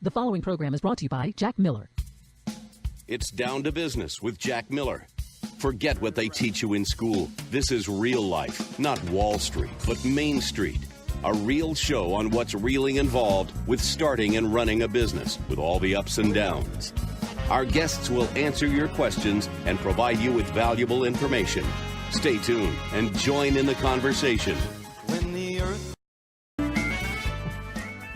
The following program is brought to you by Jack Miller. It's Down to Business with Jack Miller. Forget what they teach you in school. This is real life, not Wall Street, but Main Street. A real show on what's really involved with starting and running a business with all the ups and downs. Our guests will answer your questions and provide you with valuable information. Stay tuned and join in the conversation.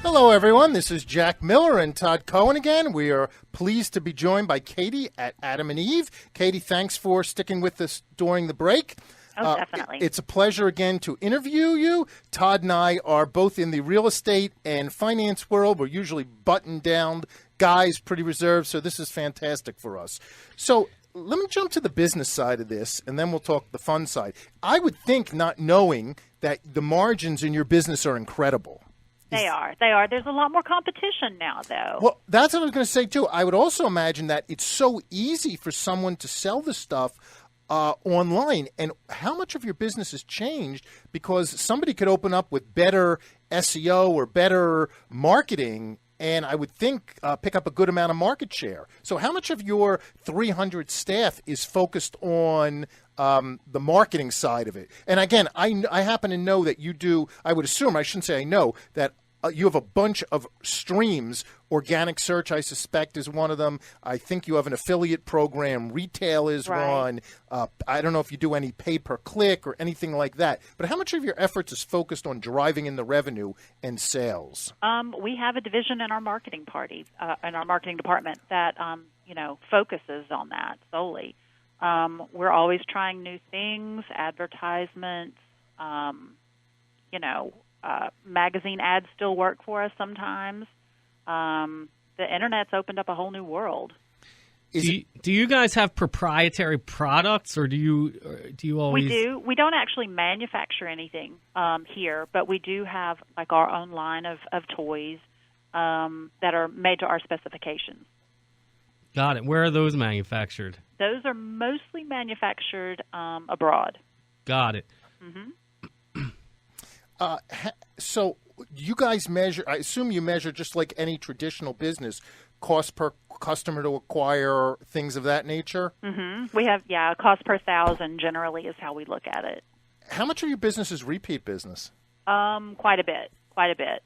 Hello, everyone. This is Jack Miller and Todd Cohen again. We are pleased to be joined by Katie at Adam and Eve. Katie, thanks for sticking with us during the break. Oh, definitely. It's a pleasure again to interview you. Todd and I are both in the real estate and finance world. We're usually buttoned down guys, pretty reserved, so this is fantastic for us. So let me jump to the business side of this, and then we'll talk the fun side. I would think, not knowing, that the margins in your business are incredible. They are. There's a lot more competition now, though. Well, that's what I was going to say, too. I would also imagine that it's so easy for someone to sell the stuff online. And how much of your business has changed because somebody could open up with better SEO or better marketing and I would think pick up a good amount of market share. So how much of your 300 staff is focused on the marketing side of it? And again, I happen to know that you do, I would assume, I shouldn't say I know, that you have a bunch of streams. Organic search, I suspect, is one of them. I think you have an affiliate program. Retail is one. I don't know if you do any pay-per-click or anything like that. But how much of your efforts is focused on driving in the revenue and sales? We have a division in our marketing in our marketing department that, focuses on that solely. We're always trying new things, advertisements, magazine ads still work for us sometimes. The Internet's opened up a whole new world. Do you guys have proprietary products, or do you always? We do. We don't actually manufacture anything here, but we do have like our own line of toys that are made to our specifications. Got it. Where are those manufactured? Those are mostly manufactured abroad. Got it. Mm-hmm. So you guys measure, I assume you measure just like any traditional business, cost per customer to acquire, things of that nature? Mm-hmm. We have, cost per thousand generally is how we look at it. How much of your business is repeat business? Quite a bit.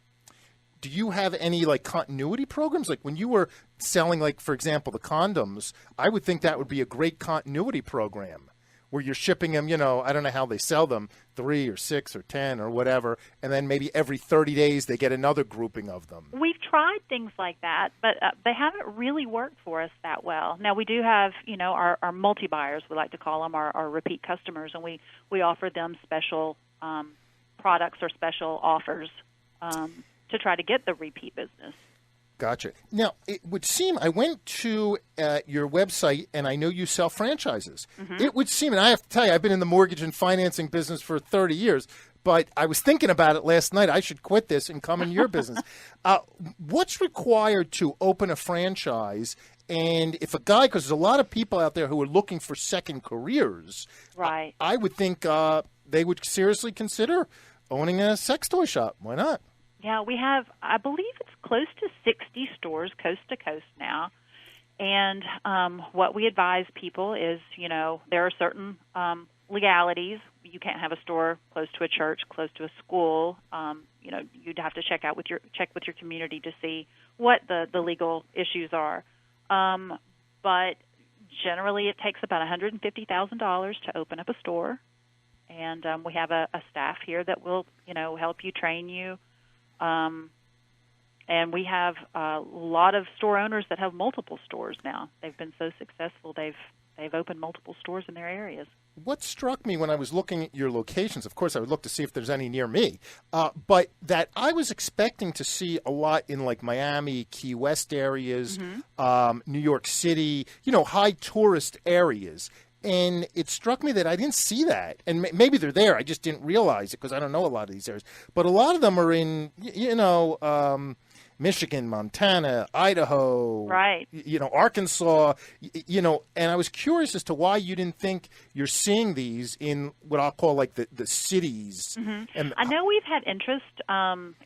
Do you have any like continuity programs? Like when you were selling, like, for example, the condoms, I would think that would be a great continuity program, where you're shipping them, I don't know how they sell them, 3 or 6 or 10 or whatever, and then maybe every 30 days they get another grouping of them. We've tried things like that, but they haven't really worked for us that well. Now, we do have, our multi-buyers, we like to call them, our repeat customers, and we offer them special products or special offers to try to get the repeat business. Gotcha. Now, it would seem, I went to your website, and I know you sell franchises. Mm-hmm. It would seem, and I have to tell you, I've been in the mortgage and financing business for 30 years, but I was thinking about it last night. I should quit this and come in your business. What's required to open a franchise? And if a guy, because there's a lot of people out there who are looking for second careers, right? I would think they would seriously consider owning a sex toy shop. Why not? Yeah, we have, I believe it's close to 60 stores coast to coast now. And what we advise people is, there are certain legalities. You can't have a store close to a church, close to a school. You'd have to check with your community to see what the legal issues are. But generally it takes about $150,000 to open up a store. And we have a staff here that will, help you, train you. And we have a lot of store owners that have multiple stores now. They've been so successful, they've opened multiple stores in their areas. What struck me when I was looking at your locations, of course I would look to see if there's any near me, but that I was expecting to see a lot in like Miami, Key West areas, mm-hmm. New York City, high tourist areas. And it struck me that I didn't see that. And maybe they're there. I just didn't realize it because I don't know a lot of these areas. But a lot of them are in, Michigan, Montana, Idaho, Right. Arkansas, and I was curious as to why you didn't think you're seeing these in what I'll call like the cities. Mm-hmm. And I know we've had interest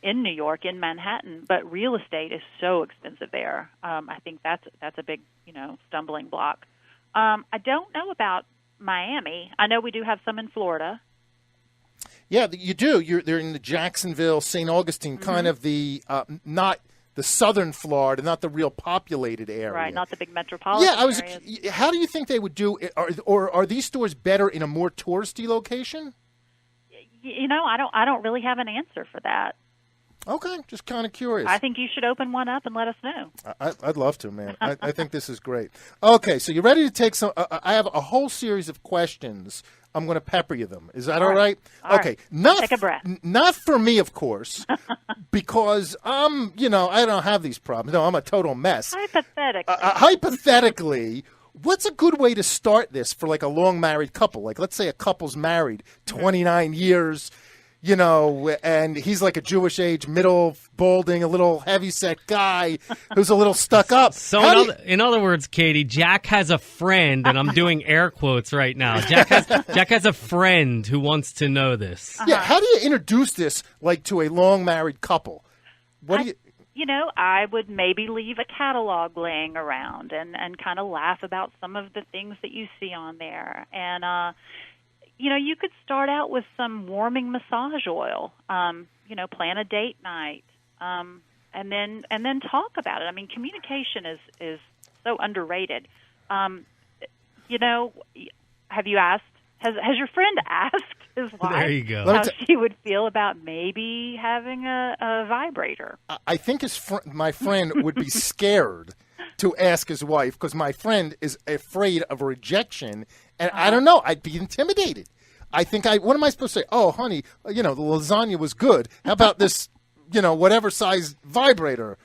in New York, in Manhattan, but real estate is so expensive there. I think that's a big, stumbling block. I don't know about Miami. I know we do have some in Florida. Yeah, you do. They're in the Jacksonville, St. Augustine, kind of the not the southern Florida, not the real populated area. Right, not the big metropolitan areas. How do you think they would do? Or are these stores better in a more touristy location? I don't really have an answer for that. Okay, just kind of curious. I think you should open one up and let us know. I'd love to, man. I think this is great. Okay, so you ready to take some? I have a whole series of questions. I'm going to pepper you them. Is that all right? Okay. Right. Take a breath. Not for me, of course, because I don't have these problems. No, I'm a total mess. Hypothetically, what's a good way to start this for like a long married couple? Like, let's say a couple's married 29 years. And he's like a Jewish age, middle, balding, a little heavyset guy who's a little stuck up. So in other words, Katie, Jack has a friend, and I'm doing air quotes right now. Jack has a friend who wants to know this. Yeah, how do you introduce this like to a long married couple? I would maybe leave a catalog laying around and kind of laugh about some of the things that you see on there. And you could start out with some warming massage oil. Plan a date night, and then talk about it. I mean, communication is so underrated. Have you asked? Has your friend asked his wife there you go. how she would feel about maybe having a vibrator? I think my friend would be scared to ask his wife because my friend is afraid of rejection, and I don't know. I'd be intimidated. I think what am I supposed to say? Oh, honey, the lasagna was good. How about this, whatever size vibrator?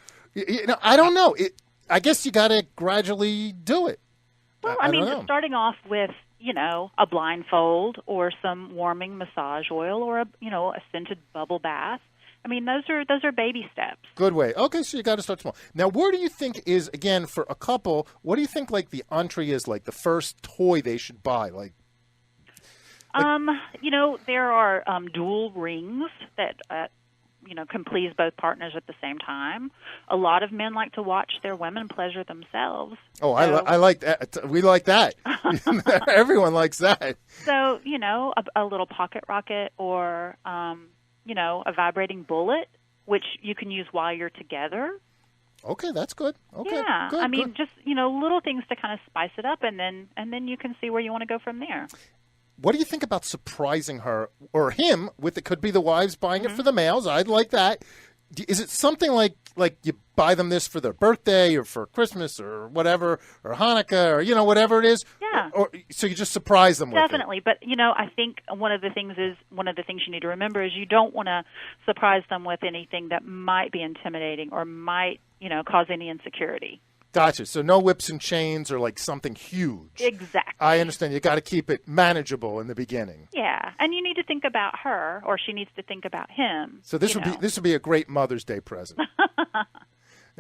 I don't know. I guess you got to gradually do it. Well, I mean, starting off with, a blindfold or some warming massage oil or a scented bubble bath. I mean, those are baby steps. Good way. Okay, so you got to start small. Now, where do you think is, again, for a couple, what do you think like the entree is, like the first toy they should buy? There are dual rings that, can please both partners at the same time. A lot of men like to watch their women pleasure themselves. Oh, I like that. We like that. Everyone likes that. So, a little pocket rocket or, a vibrating bullet, which you can use while you're together. Okay, that's good. Okay, yeah, good, I mean, good. just, little things to kind of spice it up, and then you can see where you want to go from there. What do you think about surprising her or him with it? Could be the wives buying it for the males. I'd like that. Is it something like you buy them this for their birthday or for Christmas or whatever, or Hanukkah or, whatever it is? Yeah. Or so you just surprise them with it? Definitely. But, I think one of the things you need to remember is you don't want to surprise them with anything that might be intimidating or might, cause any insecurity. Gotcha. So no whips and chains or like something huge. Exactly. I understand. You got to keep it manageable in the beginning. Yeah, and you need to think about her, or she needs to think about him. So this would be a great Mother's Day present.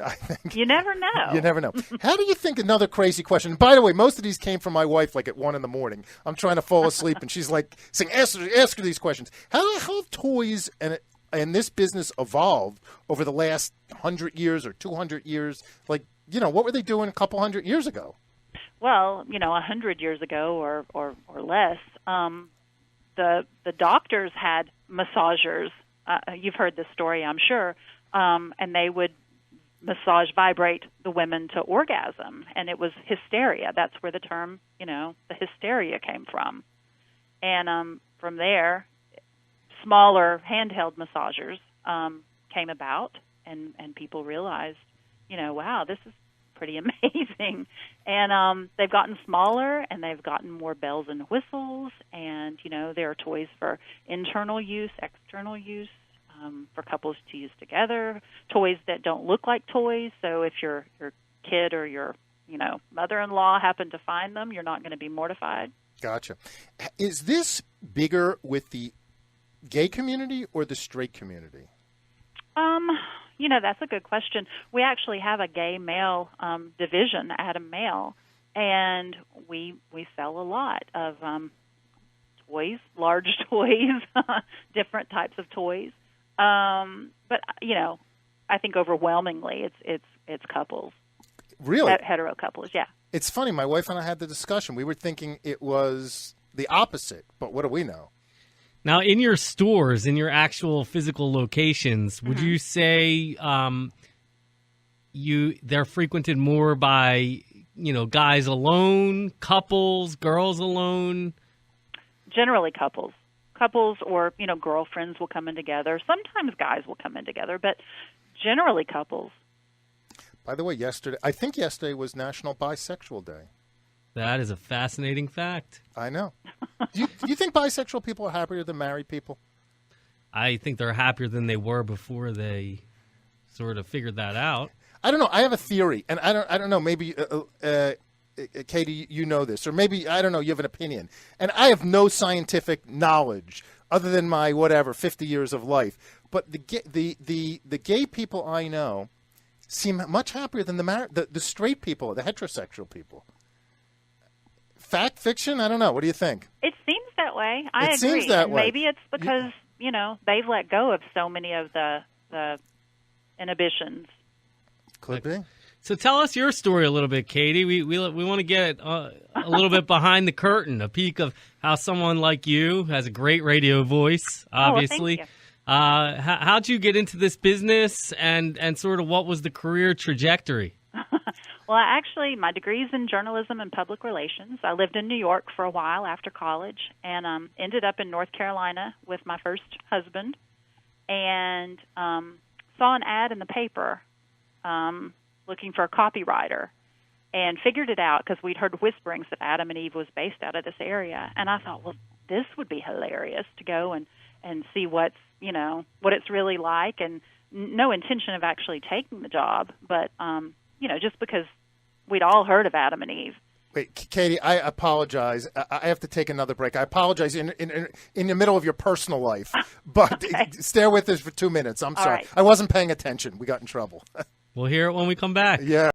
I think. You never know. You never know. How do you think, another crazy question? By the way, most of these came from my wife like at 1 a.m. I'm trying to fall asleep, and she's like saying, ask her these questions. How have toys and this business evolved over the last 100 years or 200 years? Like, what were they doing a couple hundred years ago? Well, 100 years ago or less, the doctors had massagers. You've heard this story, I'm sure, and they would vibrate the women to orgasm, and it was hysteria. That's where the term, the hysteria came from. And from there, smaller handheld massagers came about, and people realized, wow, this is pretty amazing. And they've gotten smaller, and they've gotten more bells and whistles, and, there are toys for internal use, external use, for couples to use together, toys that don't look like toys. So if your kid or your, mother-in-law happen to find them, you're not going to be mortified. Gotcha. Is this bigger with the gay community or the straight community? That's a good question. We actually have a gay male division, Adam Male, and we sell a lot of toys, large toys, different types of toys. But I think overwhelmingly it's couples. Really? Hetero couples, yeah. It's funny. My wife and I had the discussion. We were thinking it was the opposite, but what do we know? Now, in your stores, in your actual physical locations, would you say they're frequented more by guys alone, couples, girls alone? Generally couples. Couples or, girlfriends will come in together. Sometimes guys will come in together, but generally couples. By the way, I think yesterday was National Bisexual Day. That is a fascinating fact. I know. Do you think bisexual people are happier than married people? I think they're happier than they were before they sort of figured that out. I don't know. I have a theory, and I don't know. Maybe Katie, you know this, or maybe I don't know. You have an opinion, and I have no scientific knowledge other than my 50 years of life. But the gay people I know seem much happier than the straight people, the heterosexual people. Fact, fiction? I don't know. What do you think? It seems that way. I agree. It seems that way. Maybe it's because they've let go of so many of the inhibitions. Could be. So tell us your story a little bit, Katie. We want to get a little bit behind the curtain, a peek of how someone like you has a great radio voice, obviously. Well, thank you. How'd you get into this business, and sort of what was the career trajectory? Well, my degree is in journalism and public relations. I lived in New York for a while after college and ended up in North Carolina with my first husband and saw an ad in the paper looking for a copywriter and figured it out because we'd heard whisperings that Adam and Eve was based out of this area. And I thought, well, this would be hilarious to go and see what it's really like, and no intention of actually taking the job, but just because we'd all heard of Adam and Eve. Wait, Katie, I apologize. I have to take another break. I apologize in the middle of your personal life, but Okay. Stay with us for 2 minutes. I'm sorry. right. I wasn't paying attention. We got in trouble. We'll hear it when we come back. Yeah.